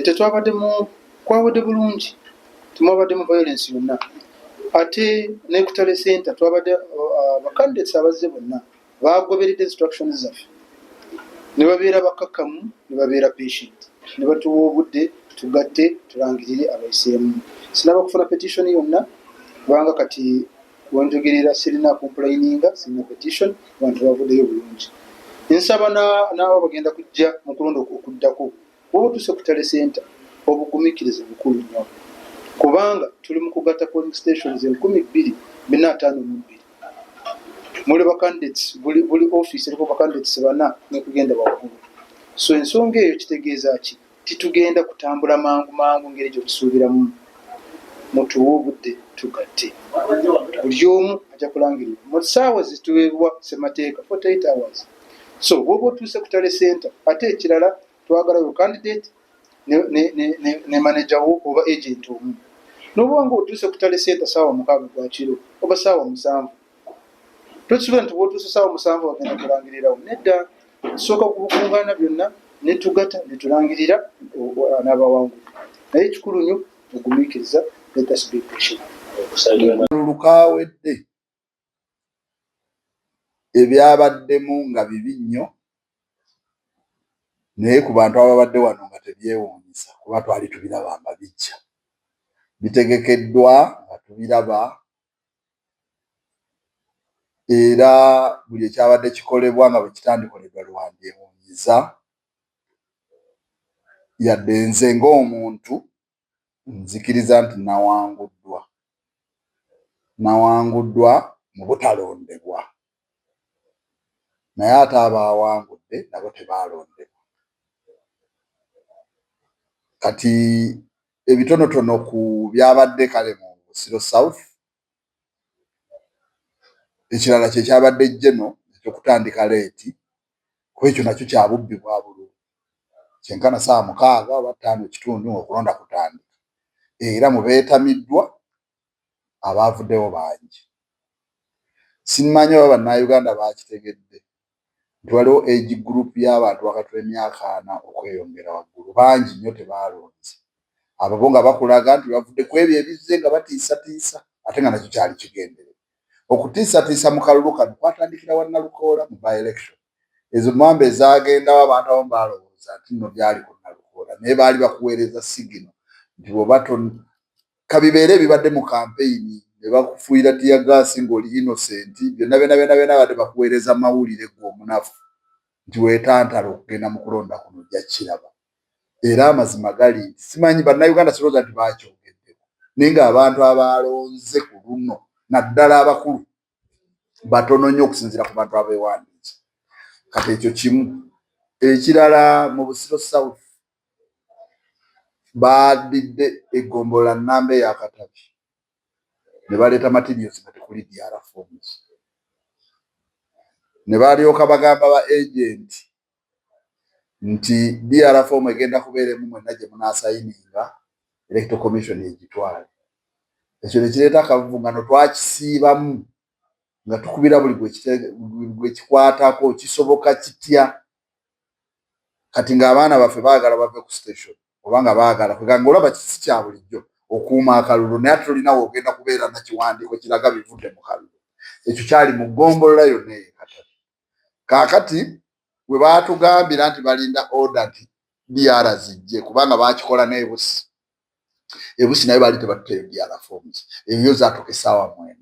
tetwabaddemu kwabadde bulungi, temwabaddemu violence yonna. Ate ne Kutale Center twabadde abacandidates abazze bonna bagoberedde instructions zaffe, ne babeera bakkakkamu, ne babeera patient, ne batuwa obudde tugatte tulangirire abayiseemu. Sinaba kufuna petition yonna kubanga kati wenjogerera sirina complaininga, sirina petition, abantu bavuddeyo bulungi. Nsaba n'abo bagenda kujja mu kulonda okuddako, oba otuse Kutale Center obugumikirize bukulu nnyo, kubanga tuli mu kugatta polling stations 2452. Muli bacandidates, buli office eriko bacandidates 4 n'okugenda waggulu. So ensonga eyo kitegeeza ki? Titugenda kutambula mangu ngeri gyotusuubiramu. Mutuwe obudde tugatte, buli omu ajja kulangirirwa mu ssaawa zituweebwa ssemateeka 48 hours. So bwoba otuuse Kutale Center, ate ekirala twagalayo candidate ne manager wo oba agent omu. N'oba nga otuuse Kutale Center ssaawa 6 gwa kiro oba ssaawa 7, tokisobola nti bw'otuuse ssaawa 7 bagenda kulangirirawo. Nedda, tusooka kubukungaana byonna ne tugatta ne tulangirira n'abawangudde. Naye ekikulu nnyo ogumiikiriza. Let us be patient. Lukawedde ebyabaddemu nga bibi nnyo, naye ku bantu ababadde wano nga tebyewuunyisa, kuba twali tubiraba nga bijja bitegekeddwa nga tubiraba, era buli ekyabadde kikolebwa nga bwe kitandikolebwa lwandyewuunyiza. Yadde nze ng'omuntu nzikiriza nti nawanguddwa mu butalondebwa, naye ate abawangudde nabo tebaalondebwa. Kati ebitonotono ku byabadde kale mu Busiro South, ekirala kye kyabadde Jeno ekyokutandika leeti, kuba ekyo nakyo kya bubbi bwa bululu, kyenkana ssaawa 6 oba 5:15 okulonda kutandika, era mu beetamiddwa abaavuddewo bangi. Simanyi oba bannayuganda baakitegedde nti waliwo age group y'abantu wakati w'emyaka 4 okweyongera waggulu, bangi nnyo tebaalonze. Abo nga bakulaga nti bavudde ku ebyo ebizze nga batiisatiisa, ate nga nakyo kyali kigenderera. Okutiisatiisa mu kalulu kano kwatandikira wannalukoola mu by-election. Ezo mwamba ezagendawo abantu abamu baalowooza nti nno byali ku nnalukoola, naye baali bakuweereza sigino nti bw'oba kabibeere ebibadde mu kampeyini ne bakufuuyira tiyagaasi ng'oli innocent, byonna badde bakuweereza mawulire gwe omunafu nti weetantala okugenda mu kulonda kuno ojja kiraba. Era amazima gali nti simanyi bannayuganda sirowooza nti baakyogeddeko, naye ng'abantu abaalonze ku luno naddala abakulu batono nnyo okusinziira ku bantu abeewandiisa. Kati ekyo kimu. Ekirala mu Busiro South baadidde eggombolola nnamba eya Katabi ne baleeta materials nga tekuli DR forms, ne balyoka bagamba ba agent nti DR form egenda kubeeremu mwenna gye munaasayininga Electoral Commission egitwale. Ekyo ne kireeta akavuvungano, twakisiibamu nga tukubira buli gwe kikwatako, kisoboka kitya. Kati ng'abaana baffe baagala bave ku station oba nga baagala kweganga, olaba kisi kya bulijjo okuuma akalulu, naye ate tolinawo ogenda kubeera na kiwandiiko kiraga bivudde mu kalulu. Ekyo kyali mu ggombolola yonna eyo Katabi. Kaakati bwe baatugambira nti balinda order nti DR zijje, kubanga baakikola n'ebusi. Ebusi naye baali tebatuteyo DR forms, ebyo zaatuuka essaawa 9.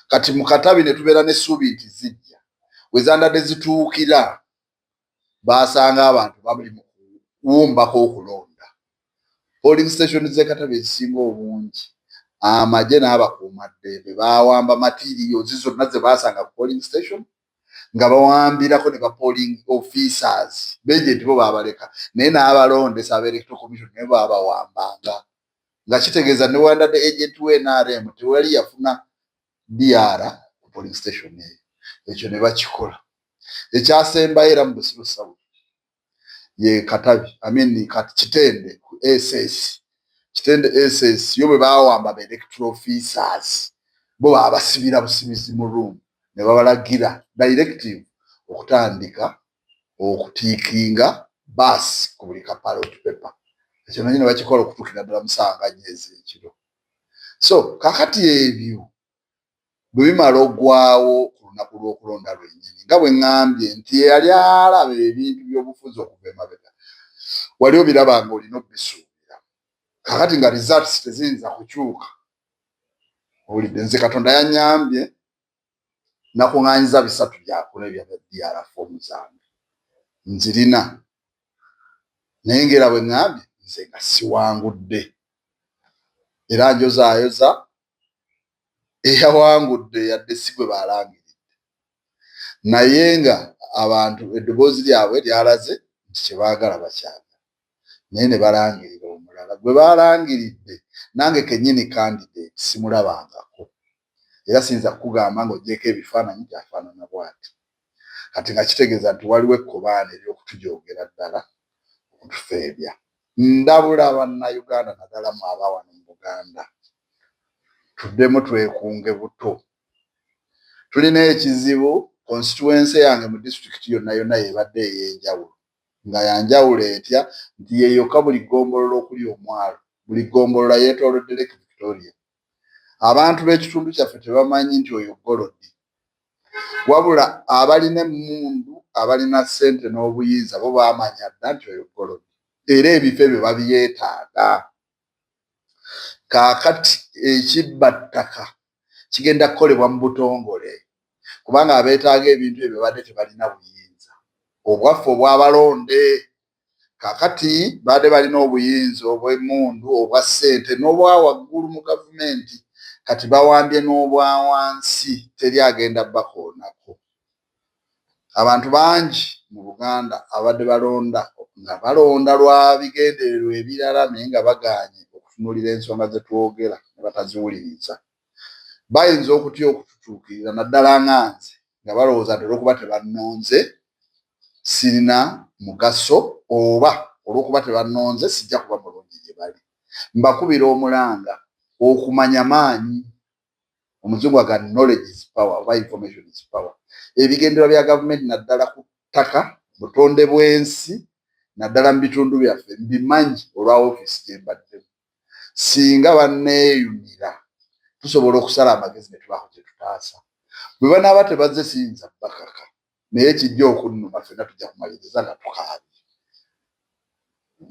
Kati mu Katabi ne tubeera n'essuubi nti zijja. We zandadde zituukira baasanga abantu babuli mu kuwumbako okulonda. Polling station z'e Katabi ezisinga obungi, amagye n'abakuumaddembe baawamba materials zonna ze baasanga ku polling station nga bawambirako ne ba polling officers. Beegenti bo baabaleka, naye n'abalondesa ab'Electoral Commission naye baabawambanga, nga kitegeeza ne wandadde agent w'NRM tewali yafuna DR ku polling station eyo. Ekyo ne bakikola. Ekyasembayo era mu Busiro South ye Katabi, Kitende ku SS. Kitende SS yo bwe baawamba ba electoral officers, bo baabasibira busibizi mu room ne babalagira directive okutandika okutiikinga basi ku buli ka ballot paper. Ekyo nannyini bakikola okutuukira ddala musanga nnyezi ekiro. So kakati ebyo bwe bimala oggwawo ku lunaku lw'okulonda lwennyini nga bwe ŋŋambye nti yali alaba ebintu by'obufuzi okuva emabega wali obiraba ng'olina obisuubira. Kakati nga results teziyinza kukyuka. Owulidde nze Katonda yannyambye nakuŋŋaanyiza 3 byakuna ebya DR foomu zange nzirina naye ngera bwe ŋŋambye nze nga siwangudde era njozaayoza eyawangudde yadde si gwe balangiridde naye nga abantu eddoboozi lyabwe lyalaze nti kye baagala bakyagala naye ne balangirira omulala gwe balangiridde nange kennyini candidate simulabangako era siyinza kukugamba ng'ogyeko ebifaananyi byafaanana bw'ati kati nga kitegeeza nti waliwo ekkobaane ery'okutujogera ddala okutufeebya. Ndabula bannayuganda naddala mu abawano mu Buganda tuddemu twekunge buto. Tulina ekizibu constituency yange mu disitulikiti yonna yonna yebadde ey'enjawulo nga yanjawulo etya nti yeyokka buli ggombolola okuli omwalo buli ggombolola yeetoolodde Lake Victoria. Abantu b'ekitundu kyaffe tebamanyi nti oyo Golodi wabula abalina emmundu abalina ssente n'obuyinza bo baamanya dda nti oyo Golodi era ebifo ebyo babyetaaga. Kaakati ekibbattaka kigenda kukolebwa mu butongole kubanga abeetaaga ebintu ebyo badde tebalina buyinza obwaffe obw'abalonde. Kaakati badde balina obuyinza obw'emmundu obwa ssente n'obwa waggulu mu gavumenti kati bawambye n'obwa wansi teri agenda bakoonako. Abantu bangi mu Buganda abadde balonda nga balonda lwa bigendererwa ebirala naye nga bagaanye okutunuulira ensonga ze twogera ne bataziwuliriza. Bayinza okutya okututuukirira naddala nganze nga balowooza nti olw'okuba tebannonze sirina mugaso oba olw'okuba tebannonze sijja kuba mulungi gye bali. Mbakubira omulanga okumanya maanyi. Omuzungu aga knowledge is power oba information is power. Ebigendererwa bya gavumenti naddala ku ttaka butonde bw'ensi naddala mu bitundu byaffe mbimanyi olwa ofiisi gye mbaddemu. Singa banneeyunira tusobola okusala amagezi ne tubaako kye tutaasa. Bwe banaaba tebazze siyinza bakaka naye kijja okunnuma ffenna tujja kumaliriza nga tukaabye.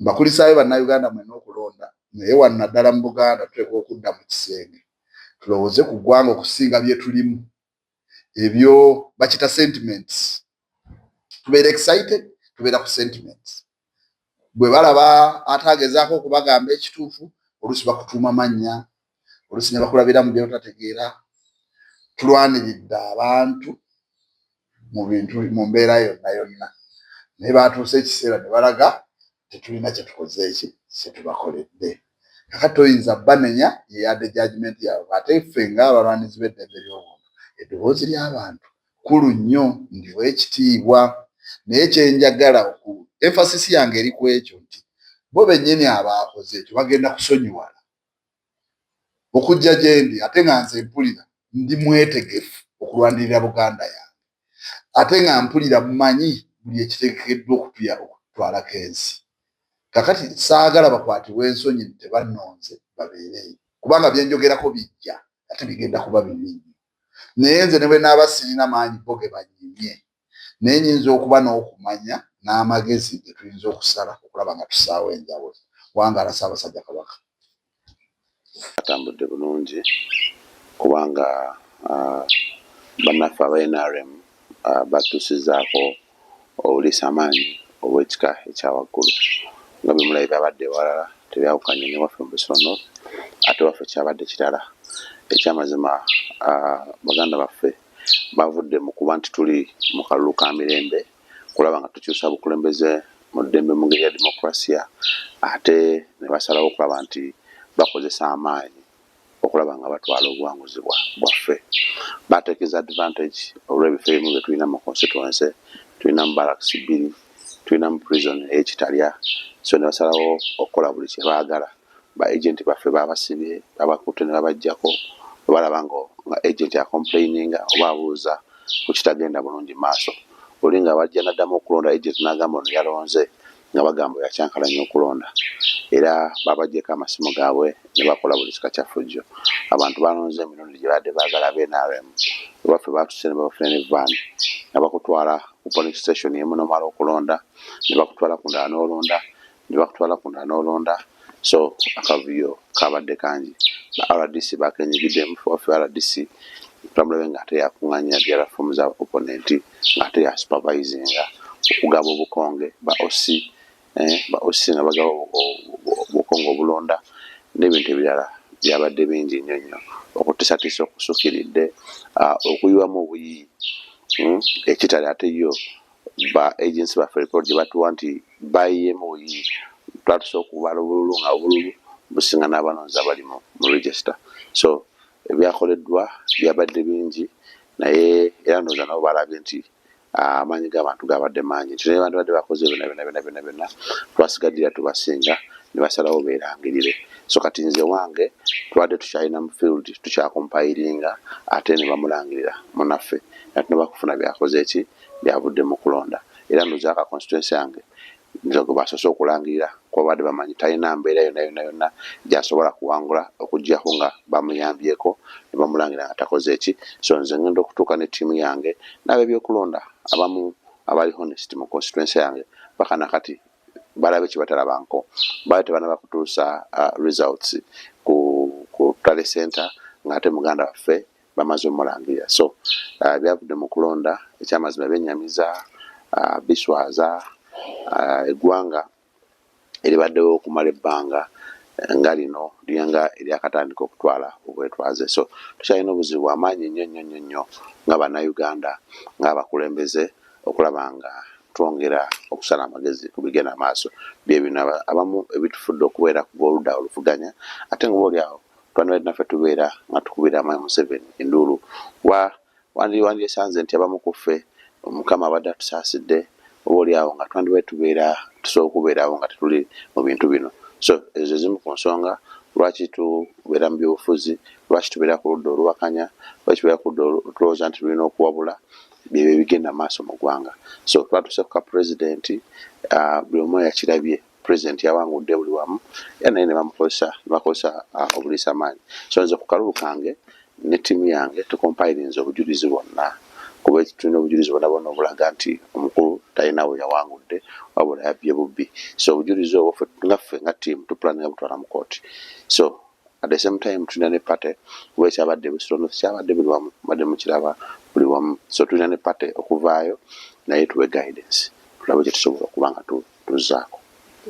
Mbakulisaayo bannayuganda mwena okulonda naye wano naddala mu Buganda tuteekwa okudda mu kisenge tulowooze ku ggwanga okusinga bye tulimu ebyo bakita sentiments. Tubeera excited tubeera ku sentiments. Bwe balaba ataagezaako okubagamba ekituufu oluusi bakutuuma mannya oluusi ne bakulabira mu byotategeera. Tulwaniridde abantu mu bintu mu mbeera yonna yonna naye baatuusa ekiseera ne balaga tetulina kye tukoze eki kye tubakoledde. Kakati toyinza banenya yeyadde judgment yaabwe ate ffe ng'abalwanizi b'eddembe ly'obuntu eddoboozi ly'abantu kkulu nnyo ndi w'ekitiibwa naye kyenjagala emphasis yange eri ku ekyo nti bo bennyini abaakoze ekyo bagenda kusonyiwala okujja gye ndi ate nga nze mpulira ndi mwetegefu okulwanirira Buganda yange ate nga mpulira mmanyi buli ekitegekeddwa okutwalako ensi. Kakati saagala bakwatibwa ensonyi tebannonze babeereyo kubanga byenjogerako bijja ate bigenda kuba bibi nnyo. Naye nze ne bwe naaba sirina maanyi bo ge banyimye naye nyinza okuba n'okumanya n'amagezi ge tuyinza okusala okulaba nga tusaawa enjawulo. Wangaala Ssaabasajja Kabaka. Atambudde bulungi kubanga bannaffe aba NRM batuusizaako obuliisamaanyi obw'ekika ekyawaggulu nga bwe mulabye abadde ewalala tebyawukanye ne waffe mu Busiro North ate waffe kyabadde kirala. Ekyamazima baganda baffe bavudde mu kuba nti tuli mu kalulu ka mirembe kulaba nga tukyusa bukulembeze mu ddembe mu ngeri ya demokrasiya ate ne basalawo okulaba nti bakozesa amaanyi okulaba nga batwala obuwanguzi bwaffe. Bateekeza advantage olw'ebifo ebimu bye tulina mu constituency, tulina mu barracks 2, tulina mu prison ey'Kitalya, so ne basalawo okukola buli kye baagala. Ba agent baffe babasibye babakutte ne babaggyako balaba nga agent acomplaininga oba abuuza ku kitagenda bulungi maaso oli nga bajja n'addamu okulonda agent n'agamba ono yalonze nga bagamba yakyankalanya okulonda era babajjeko amasimu gaabwe ne bakola buli kika kyafujjo. Abantu balonze emirundi gye badde baagala b'NRM baffe baatuse ne babafuna ne vaani nga bakutwala ku police station emu nomala okulonda ne bakutwala ku ndala n'olonda ne bakutwala ku ndala n'olonda. So akavuyo kabadde kangi. RDC bakenyigidde mu waffe RDC tumulabe nga ate yakuŋŋaanya ddala fomu za opponent nga ate ya supervisinga okugaba obukonge ba OC nga bagaba obukonge obulonda n'ebintu ebirala byabadde bingi nnyo nnyo okutisatiisa okusukiridde okuyiwamu obuyiyi ekitali ate yo ba agency baffe report gye batuwa nti bayiyemu obuyiyi twatusobola okubala obululu nga obululu businga n'abalonzi abali mu register. So ebyakoleddwa byabadde bingi naye era ndowooza nabo balabye nti amaanyi g'abantu gabadde mangi nti naye abantu badde bakoze byonna twasigaddira tubasinga ne basalawo beerangirire. So kati nze wange tubadde tukyalina mu field tukyakompayiringa ate ne bamulangirira munaffe ate ne bakufuna byakoze ki byavudde mu kulonda era ndowooza aka constituency yange nze gwe basoose okulangirira kuba badde bamanyi talina mbeera yonna gy'asobola kuwangula okuggyako nga bamuyambyeko ne bamulangirira nga takoze eki. So nze ngenda okutuuka ne ttiimu yange n'ab'ebyokulonda abamu abali honest mu constituency yange paka nakati balabe kye batalabanko bali tebanaba kutuusa results ku Tale Center ng'ate muganda waffe bamaze omulangirira. So byavudde mu kulonda ekyamazima byennyamiza biswaza eggwanga eribaddewo okumala ebbanga nga lino lyanga eryakatandika okutwala obwetwaze. So tukyalina obuzibu amaanyi nnyo nga bannayuganda ng'abakulembeze okulaba nga twongera okusala amagezi ku bigenda maaso byebino abamu ebitufudde okubeera ku oludda oluvuganya ate nga obaoliawo twandibadde naffe tubeera nga tukubira Mwai Museveni enduulu wandyesanze nti abamu ku ffe Mukama abadde atusaasidde obaoliawo nga twandibadde tubeera tusobola okubeerawo nga tetuli mu bintu bino. So ezo zimu ku nsonga lwaki tubeera mu byobufuzi, lwaki tubeera ku ludda oluwakanya, lwaki tubeera ku ludda tulowooza nti tulina okuwabula byebyo ebigenda maaso mu ggwanga. So twatuse ku kapulezidenti buli omu yakirabye pulezidenti yawangudde buli wamu era naye ne bakozesa obuliisa maanyi. So nze ku kalulu kange ne ttiimu yange tukompayirinze obujulizi bwonna kuba tulina obujulizi bwonna obulaga nti omukulu talinawo yawangudde wabula yabbye bubbi. So obujulizi obwo ngaffe nga ttiimu tupulaninga butwala mu kooti. So at the same time tulina ne pate kuba ekyabadde Busiro kyabadde buli wamu badde mukiraba buli wamu. So tulina ne pate okuvaayo naye tuwe guidance tulabe kye tusobola okuba nga tuzzaako.